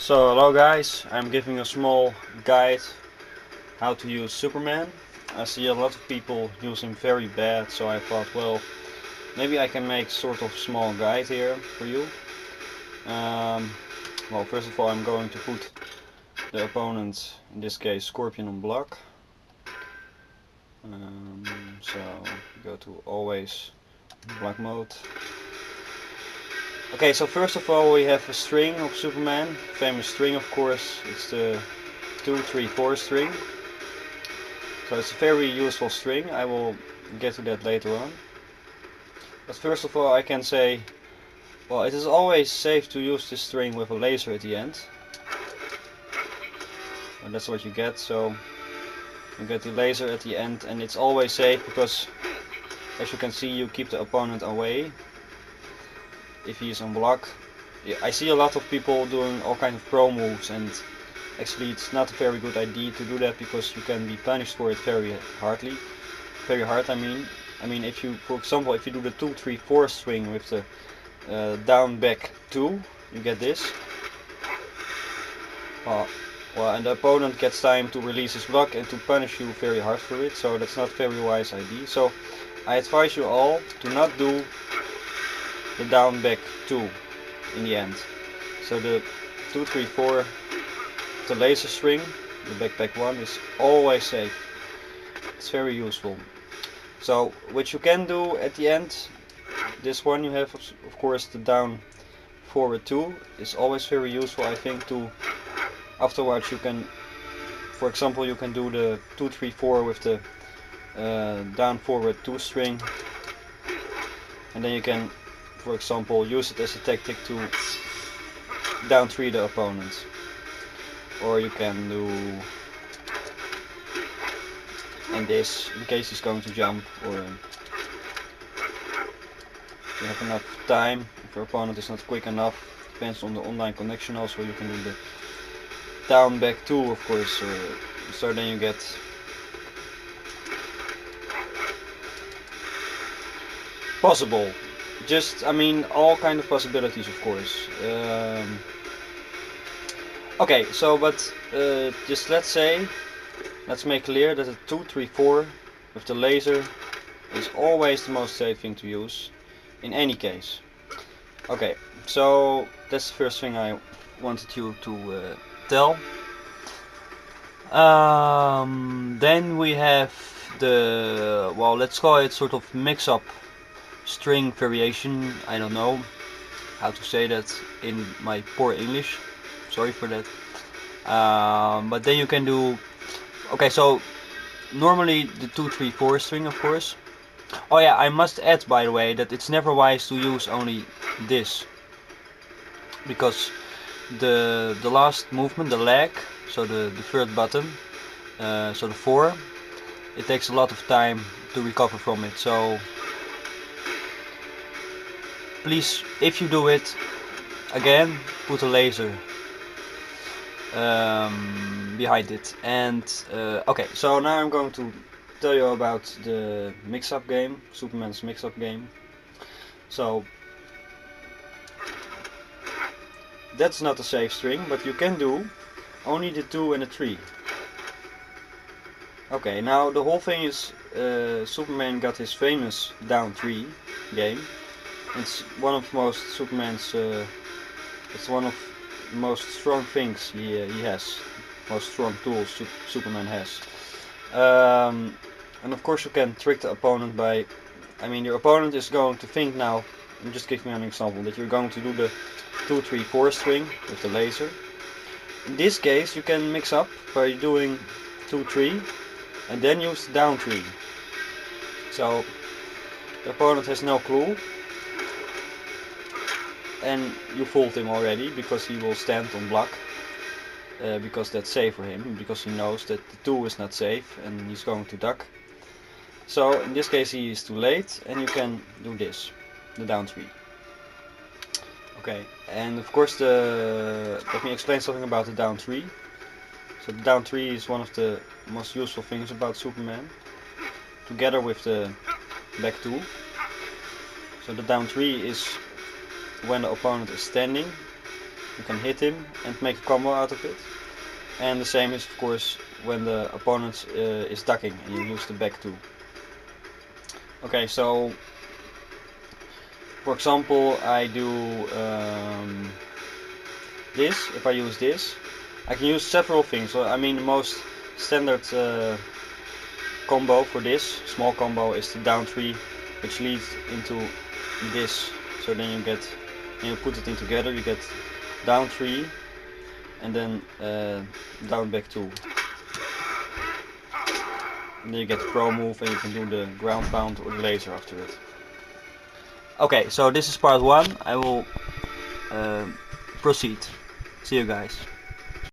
So hello guys, I'm giving a small guide how to use Superman. I see a lot of people use him very bad, so I thought, well, maybe I can make sort of small guide here for you. Well, first of all, I'm going to put the opponent, in this case Scorpion, on block. So go to always block mode. Okay, so first of all we have a string of Superman, famous string of course, it's the 2, 3, 4 string. So it's a very useful string, I will get to that later on. But first of all I can say, well, it is always safe to use this string with a laser at the end. And that's what you get, so you get the laser at the end, and it's always safe because, as you can see, you keep the opponent away if he is on block. I see a lot of people doing all kinds of pro moves, and actually it's not a very good idea to do that because you can be punished for it very hard. I mean, if you, for example, if you do the 2, 3, 4 string with the down back 2, you get this. Well, and the opponent gets time to release his block and to punish you very hard for it, so that's not very wise idea. So I advise you all to not do the down back 2 in the end. So the 2, 3, 4, the laser string, the back 1 is always safe. It's very useful. So what you can do at the end, this one you have of course the down forward 2 is always very useful, I think. To afterwards you can, for example, you can do the 2, 3, 4 with the down forward 2 string, and then you can, for example, use it as a tactic to down 3 the opponent. Or you can do and this in case he's going to jump, or if you have enough time, if your opponent is not quick enough, depends on the online connection also, you can do the down back 2 of course, so then you get possible, just, I mean, all kind of possibilities of course. Okay, so but just let's make clear that the 2, 3, 4 with the laser is always the most safe thing to use in any case. Okay, so that's the first thing I wanted you to tell. Then we have the, well, let's call it sort of mix-up string variation. I don't know how to say that in my poor English, sorry for that. But then you can do, okay, so normally the 2, 3, 4 string of course. Oh yeah, I must add by the way that it's never wise to use only this, because the last movement, the leg, so the third button, so the 4, it takes a lot of time to recover from it. So please, if you do it again, put a laser behind it. And okay, so now I'm going to tell you about the mix-up game, Superman's mix-up game. So that's not a safe string, but you can do only the 2 and the 3. Okay, now the whole thing is Superman got his famous down 3 game. It's one of most Superman's, it's one of the most strong things he has, most strong tools Superman has. And of course you can trick the opponent by, I mean, your opponent is going to think now, I'm just giving you an example, that you're going to do the 2, 3, 4 string with the laser. In this case you can mix up by doing 2, 3 and then use the down 3. So the opponent has no clue, and you fooled him already because he will stand on block, because that's safe for him, because he knows that the 2 is not safe and he's going to duck. So in this case he is too late, and you can do this, the down 3. Okay, and of course let me explain something about the down 3. So the down 3 is one of the most useful things about Superman, together with the back 2. So the down 3 is when the opponent is standing, you can hit him and make a combo out of it. And the same is of course when the opponent is ducking and you use the back 2. Okay, so for example I do this. If I use this, I can use several things. So I mean the most standard combo for this small combo is the down 3, which leads into this. So then you get, when you put it in together, you get down 3 and then down back 2. And then you get the pro move and you can do the ground pound or the laser after it. Okay, so this is part 1. I will proceed. See you guys.